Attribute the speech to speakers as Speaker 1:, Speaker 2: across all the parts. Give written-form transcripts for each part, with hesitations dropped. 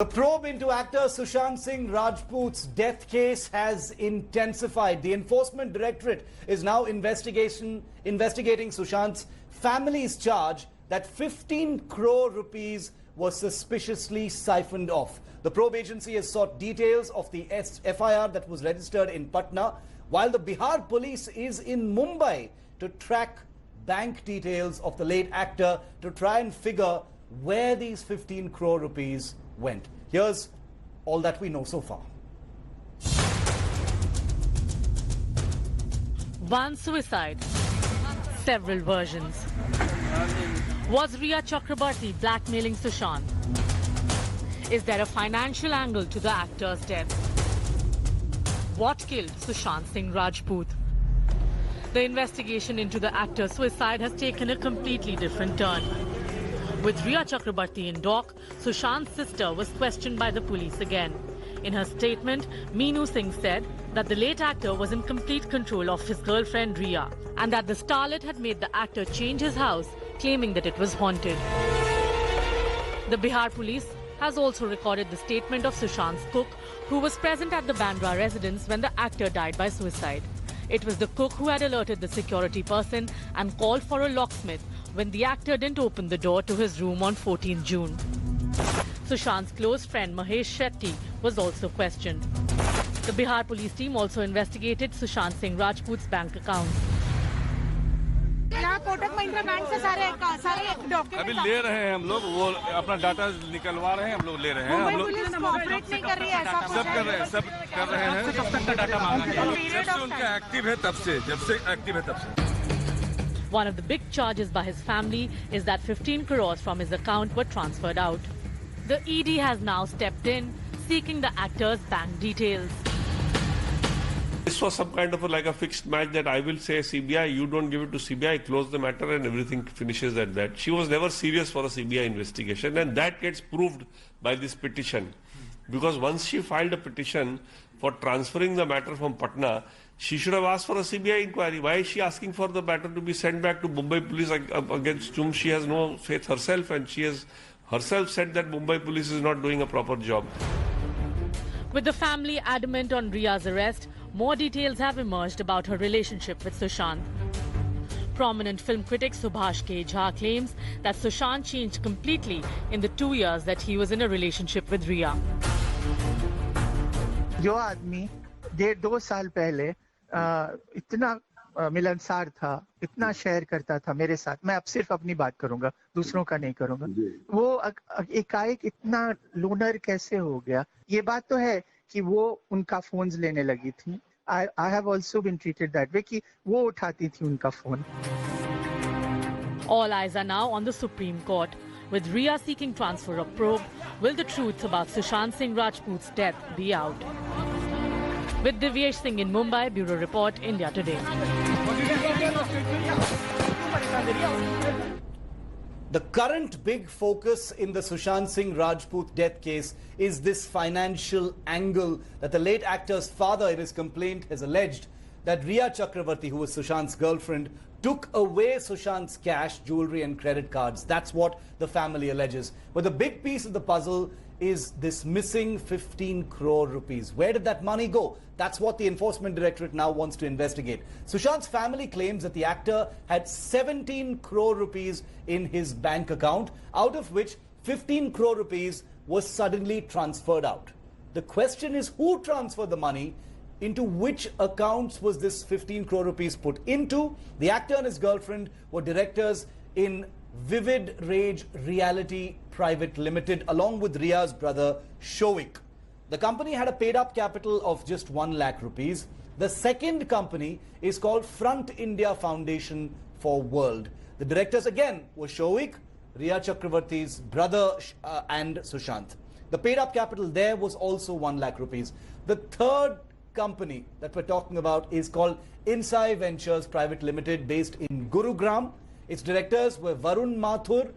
Speaker 1: The probe into actor Sushant Singh Rajput's death case has intensified. The Enforcement Directorate is now investigating Sushant's family's charge that 15 crore rupees was suspiciously siphoned off. The probe agency has sought details of the FIR that was registered in Patna, while the Bihar Police is in Mumbai to track bank details of the late actor to try and figure where these 15 crore rupees went. Here's all that we know so far.
Speaker 2: One suicide, several versions. Was Rhea Chakraborty blackmailing Sushant? Is there a financial angle to the actor's death? What killed Sushant Singh Rajput? The investigation into the actor's suicide has taken a completely different turn. With Rhea Chakraborty in dock, Sushant's sister was questioned by the police again. In her statement, Meenu Singh said that the late actor was in complete control of his girlfriend Rhea and that the starlet had made the actor change his house, claiming that it was haunted. The Bihar Police has also recorded the statement of Sushant's cook, who was present at the Bandra residence when the actor died by suicide. It was the cook who had alerted the security person and called for a locksmith when the actor didn't open the door to his room on 14 June. Sushant's close friend Mahesh Shetty was also questioned. The Bihar police team also investigated Sushant Singh Rajput's bank accounts.
Speaker 3: अभी ले रहे हैं हम लोग, वो अपना data निकलवा रहे हैं, हम लोग ले रहे हैं, हम लोग सब कर रहे हैं, सब कर रहे हैं। कब तक का डाटा मांगा गया? जब से उनका एक्टिव है तब से, जब से एक्टिव है तब से।
Speaker 2: One of the big charges by his family is that 15 crores from his account were transferred out. The ED has now stepped in, seeking the actor's bank details.
Speaker 4: This was some kind of like a fixed match that I will say CBI, you don't give it to CBI, close the matter and everything finishes at that. She was never serious for a CBI investigation, and that gets proved by this petition. Because once she filed a petition for transferring the matter from Patna, she should have asked for a CBI inquiry. Why is she asking for the matter to be sent back to Mumbai Police, against whom she has no faith herself, and she has herself said that Mumbai Police is not doing a proper job.
Speaker 2: With the family adamant on Rhea's arrest, more details have emerged about her relationship with Sushant. Prominent film critic Subhash K. Jha claims that Sushant changed completely in the 2 years that he was in a relationship with Rhea.
Speaker 5: जो आदमी 1.5-2 साल पहले इतना मिलनसार था, इतना share करता था मेरे साथ, मैं अब सिर्फ अपनी बात करूंगा, दूसरों का नहीं करूंगा, वो एकाएक इतना लोनर कैसे हो गया? ये बात तो है कि वो उनका फोन्स लेने लगी थी. I have also been treated that way कि वो उठाती थी उनका phone.
Speaker 2: All eyes are now on the Supreme Court. With Rhea seeking transfer of probe, will the truth about Sushant Singh Rajput's death be out? With Divyesh Singh in Mumbai, Bureau Report, India Today.
Speaker 1: The current big focus in the Sushant Singh Rajput death case is this financial angle that the late actor's father in his complaint has alleged that Rhea Chakraborty, who was Sushant's girlfriend, took away Sushant's cash, jewelry and credit cards. That's what the family alleges. But the big piece of the puzzle is this missing 15 crore rupees. Where did that money go? That's what the Enforcement Directorate now wants to investigate. Sushant's family claims that the actor had 17 crore rupees in his bank account, out of which 15 crore rupees was suddenly transferred out. The question is, who transferred the money? Into which accounts was this 15 crore rupees put into? The actor and his girlfriend were directors in Vivid Rage Reality Private Limited, along with Rhea's brother Shovik. The company had a paid-up capital of just 1 lakh rupees. The second company is called Front India Foundation for World. The directors again were Shovik, Rhea Chakraborty's brother and Sushant. The paid-up capital there was also 1 lakh rupees. The third company that we're talking about is called Insai Ventures Private Limited, based in Gurugram. Its directors were Varun Mathur,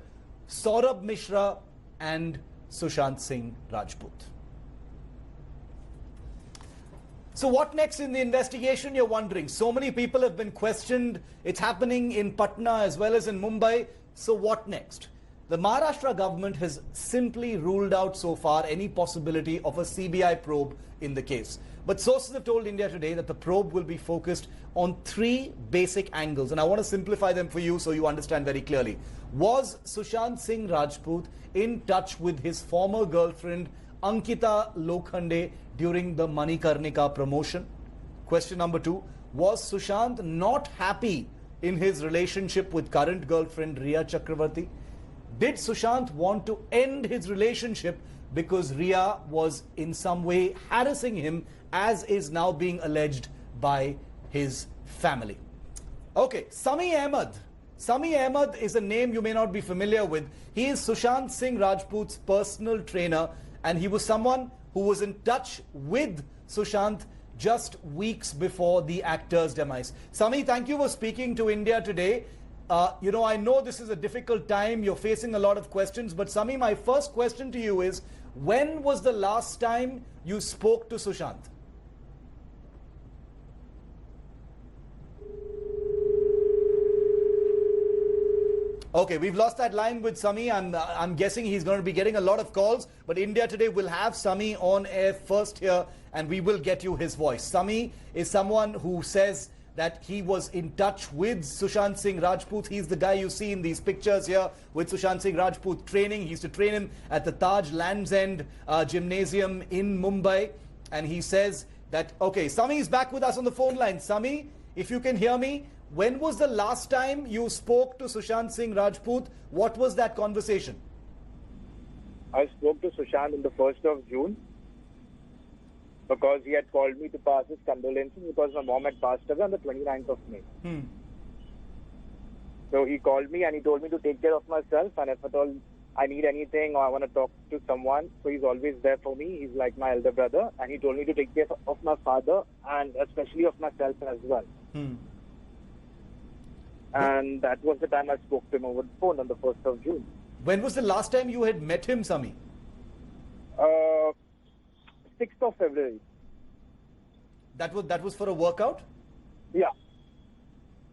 Speaker 1: Saurabh Mishra and Sushant Singh Rajput. So what next in the investigation, you're wondering? So many people have been questioned. It's happening in Patna as well as in Mumbai. So what next? The Maharashtra government has simply ruled out so far any possibility of a CBI probe in the case. But sources have told India Today that the probe will be focused on three basic angles, and I want to simplify them for you so you understand very clearly. Was Sushant Singh Rajput in touch with his former girlfriend Ankita Lokhande during the Manikarnika promotion? Question number two, was Sushant not happy in his relationship with current girlfriend Rhea Chakraborty? Did Sushant want to end his relationship because Rhea was in some way harassing him, as is now being alleged by his family? Okay, Sami Ahmed. Sami Ahmed is a name you may not be familiar with. He is Sushant Singh Rajput's personal trainer, and he was someone who was in touch with Sushant just weeks before the actor's demise. Sami, thank you for speaking to India Today. I know this is a difficult time. You're facing a lot of questions. But Sami, my first question to you is, when was the last time you spoke to Sushant? Okay, we've lost that line with Sami. I'm guessing he's going to be getting a lot of calls. But India Today will have Sami on air first here, and we will get you his voice. Sami is someone who says that he was in touch with Sushant Singh Rajput. He's the guy you see in these pictures here with Sushant Singh Rajput training. He used to train him at the Taj Land's End gymnasium in Mumbai. And he says that, okay, Sami is back with us on the phone line. Sami, if you can hear me, when was the last time you spoke to Sushant Singh Rajput? What was that conversation?
Speaker 6: I spoke to Sushant on the 1st of June. Because he had called me to pass his condolences because my mom had passed away on the 29th of May. So he called me and he told me to take care of myself, and if at all I need anything or I want to talk to someone, so he's always there for me. He's like my elder brother, and he told me to take care of my father and especially of myself as well. And that was the time I spoke to him over the phone on the 1st of June.
Speaker 1: When was the last time you had met him, Sami?
Speaker 6: 6th of February.
Speaker 1: That was for a workout?
Speaker 6: Yeah.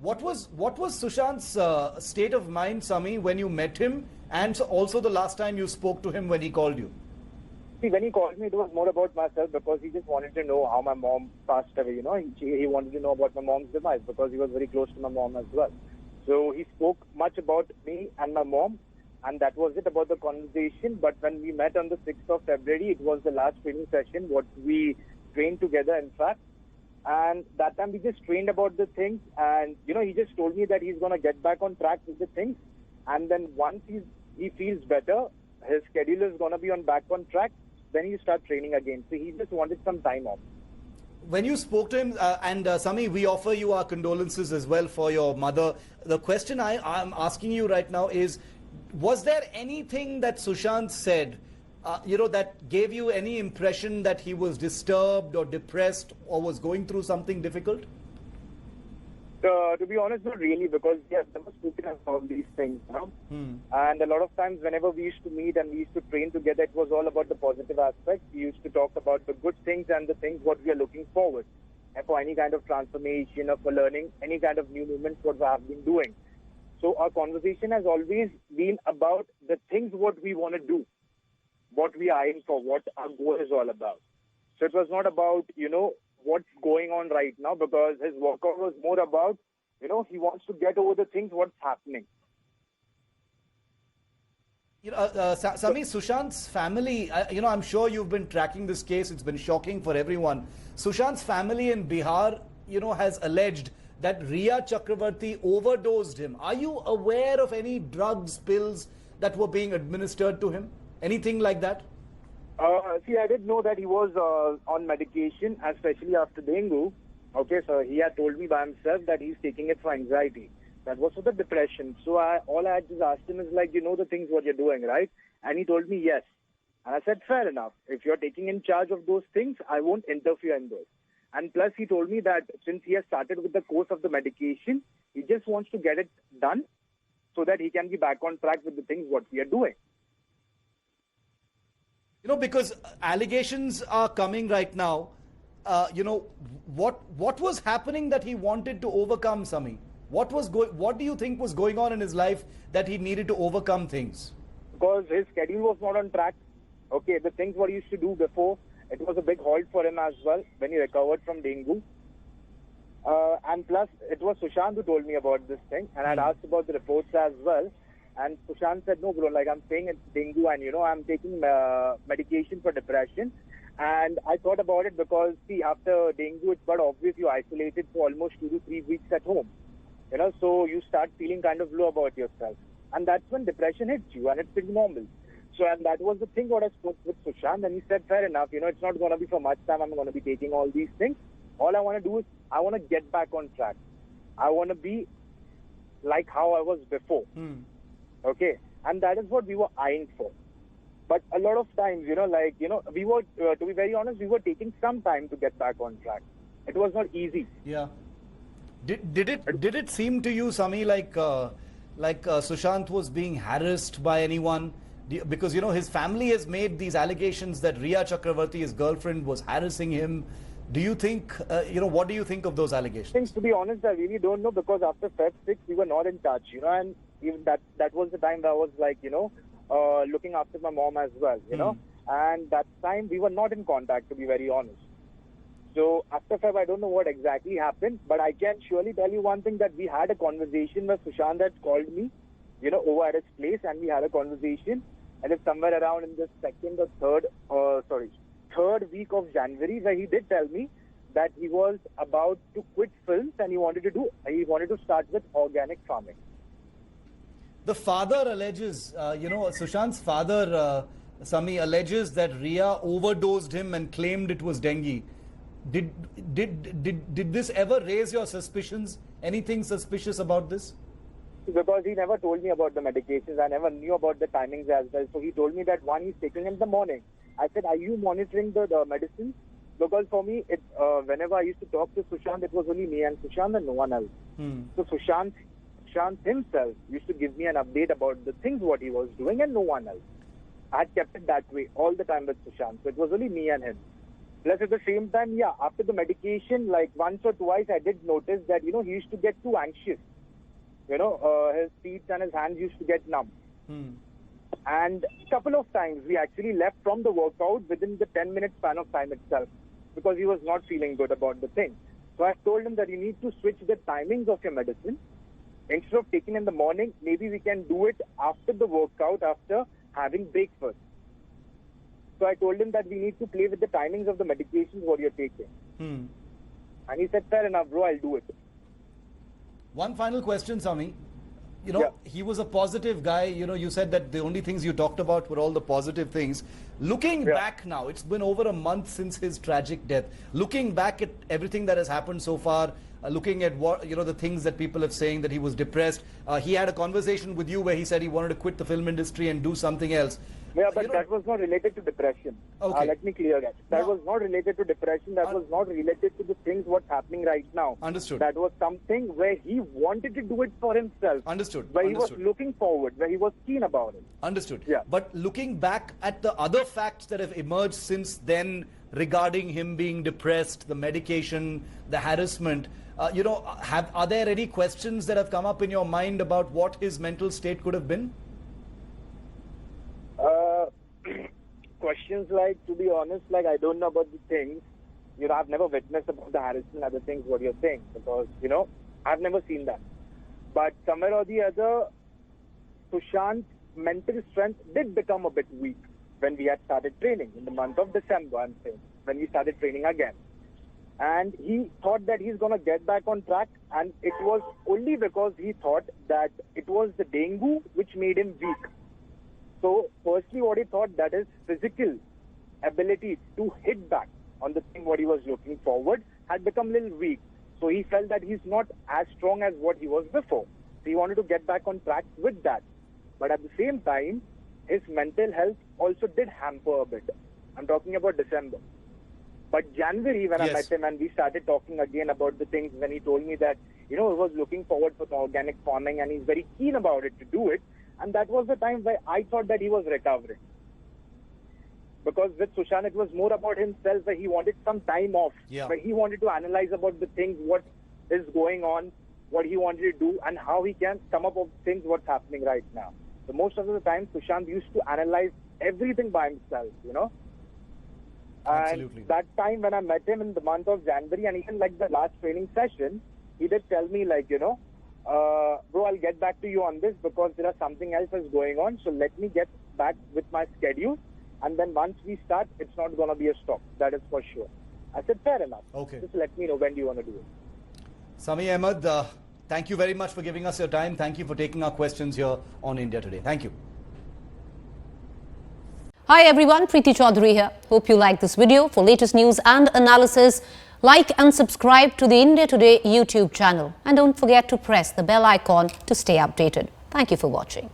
Speaker 1: What was Sushant's state of mind, Sami, when you met him, and also the last time you spoke to him when he called you?
Speaker 6: See, when he called me, it was more about myself because he just wanted to know how my mom passed away. He wanted to know about my mom's demise because he was very close to my mom as well. So he spoke much about me and my mom. And that was it about the conversation. But when we met on the 6th of February, it was the last training session, what we trained together, in fact. And that time we just trained about the things. And, he just told me that he's going to get back on track with the things. And then once he feels better, his schedule is going to be back on track, then he'll start training again. So he just wanted some time off.
Speaker 1: When you spoke to him, and Sami, we offer you our condolences as well for your mother. The question I'm asking you right now is, was there anything that Sushant said, that gave you any impression that he was disturbed or depressed or was going through something difficult?
Speaker 6: To be honest, not really, because we have never spoken about these things. And a lot of times whenever we used to meet and we used to train together, it was all about the positive aspects. We used to talk about the good things and the things what we are looking forward and for any kind of transformation or for learning any kind of new movements what we have been doing. So our conversation has always been about the things what we want to do, what we are eyeing for, what our goal is all about. So it was not about, what's going on right now, because his workout was more about, he wants to get over the things what's happening.
Speaker 1: Sami, Sushant's family, I'm sure you've been tracking this case. It's been shocking for everyone. Sushant's family in Bihar, has alleged that Rhea Chakraborty overdosed him. Are you aware of any drugs, pills that were being administered to him? Anything like that?
Speaker 6: See, I did know that he was on medication, especially after dengue. Okay, so he had told me by himself that he's taking it for anxiety. That was for the depression. So all I had just asked him is like, the things what you're doing, right? And he told me yes. And I said, fair enough. If you're taking in charge of those things, I won't interfere in those. And plus, he told me that since he has started with the course of the medication, he just wants to get it done so that he can be back on track with the things what we are doing.
Speaker 1: Because allegations are coming right now. What was happening that he wanted to overcome, Sami? What do you think was going on in his life that he needed to overcome things?
Speaker 6: because his schedule was not on track. Okay, the things what he used to do before, it was a big halt for him as well when he recovered from dengue. And plus, it was Sushant who told me about this thing, and I'd asked about the reports as well. And Sushant said, no, bro, like I'm saying it's dengue, and I'm taking medication for depression. And I thought about it because, see, after dengue, it's got obvious you're isolated for almost 2 to 3 weeks at home. So you start feeling kind of low about yourself. And that's when depression hits you, and it's pretty normal. So, and that was the thing what I spoke with Sushant, and he said, fair enough, it's not going to be for much time I'm going to be taking all these things. All I want to do is, I want to get back on track. I want to be like how I was before. Okay? And that is what we were eyeing for. But a lot of times, we were, to be very honest, we were taking some time to get back on track. It was not easy.
Speaker 1: Yeah. Did it seem to you, Sami, like Sushant was being harassed by anyone? Because, his family has made these allegations that Rhea Chakraborty, his girlfriend, was harassing him. Do you think, what do you think of those allegations?
Speaker 6: To be honest, I really don't know, because after Feb 6, we were not in touch, and even that was the time that I was like, looking after my mom as well, and that time we were not in contact, to be very honest. So after Feb, I don't know what exactly happened, but I can surely tell you one thing, that we had a conversation where Sushant had called me, over at his place, and we had a conversation, and it's somewhere around in the third week of January, where he did tell me that he was about to quit films and he wanted to start with organic farming.
Speaker 1: The father alleges, Sushant's father, Sami, alleges that Rhea overdosed him and claimed it was dengue. Did this ever raise your suspicions? Anything suspicious about this?
Speaker 6: Because he never told me about the medications. I never knew about the timings as well. So he told me that one, he's taking in the morning. I said, are you monitoring the medicines? Because for me, whenever I used to talk to Sushant, it was only me and Sushant and no one else. So Sushant himself used to give me an update about the things what he was doing and no one else. I had kept it that way all the time with Sushant. So it was only me and him. Plus at the same time, after the medication, like once or twice, I did notice that, he used to get too anxious. His feet and his hands used to get numb. And a couple of times we actually left from the workout within the 10-minute span of time itself, because he was not feeling good about the thing. So I told him that you need to switch the timings of your medicine. Instead of taking in the morning, maybe we can do it after the workout, after having breakfast. So I told him that we need to play with the timings of the medications what you're taking. And he said, fair enough, bro, I'll do it.
Speaker 1: One final question, Sami. He was a positive guy. You said that the only things you talked about were all the positive things. Looking back now, it's been over a month since his tragic death. Looking back at everything that has happened so far, looking at what, the things that people are saying, that he was depressed. He had a conversation with you where he said he wanted to quit the film industry and do something else.
Speaker 6: Yeah, but that was not related to depression.
Speaker 1: Okay.
Speaker 6: Let me clear that. That was not related to depression. That was not related to the things what's happening right now.
Speaker 1: Understood.
Speaker 6: That was something where he wanted to do it for himself.
Speaker 1: Understood.
Speaker 6: Where he was looking forward, where he was keen about it.
Speaker 1: Understood.
Speaker 6: Yeah.
Speaker 1: But looking back at the other facts that have emerged since then regarding him being depressed, the medication, the harassment, are there any questions that have come up in your mind about what his mental state could have been?
Speaker 6: Questions like, to be honest, like I don't know about the things. I've never witnessed about the harassment and the things what you're saying, because, I've never seen that. But somewhere or the other, Sushant's mental strength did become a bit weak when we had started training in the month of December, I'm saying, when we started training again. And he thought that he's going to get back on track, and it was only because he thought that it was the dengue which made him weak. So, firstly, what he thought, that his physical ability to hit back on the thing what he was looking forward had become a little weak. So, he felt that he's not as strong as what he was before. So, he wanted to get back on track with that. But at the same time, his mental health also did hamper a bit. I'm talking about December. But January, when I met him and we started talking again about the things, when he told me that, he was looking forward for the organic farming and he's very keen about it to do it. And that was the time where I thought that he was recovering. Because with Sushant, it was more about himself, where he wanted some time off. Where he wanted to analyze about the things, what is going on, what he wanted to do, and how he can come up with things, what's happening right now. So most of the time, Sushant used to analyze everything by himself, you know.
Speaker 1: Absolutely.
Speaker 6: And that time when I met him in the month of January, and even like the last training session, he did tell me like, you know, bro, I'll get back to you on this because there are something else is going on. So let me get back with my schedule. And then once we start, it's not going to be a stop. That is for sure. I said, fair enough.
Speaker 1: Okay.
Speaker 6: Just let me know when do you want to do it.
Speaker 1: Sami Ahmed, thank you very much for giving us your time. Thank you for taking our questions here on India Today. Thank you.
Speaker 7: Hi everyone, Preeti Chaudhary here. Hope you like this video. For latest news and analysis, like and subscribe to the India Today YouTube channel. And don't forget to press the bell icon to stay updated. Thank you for watching.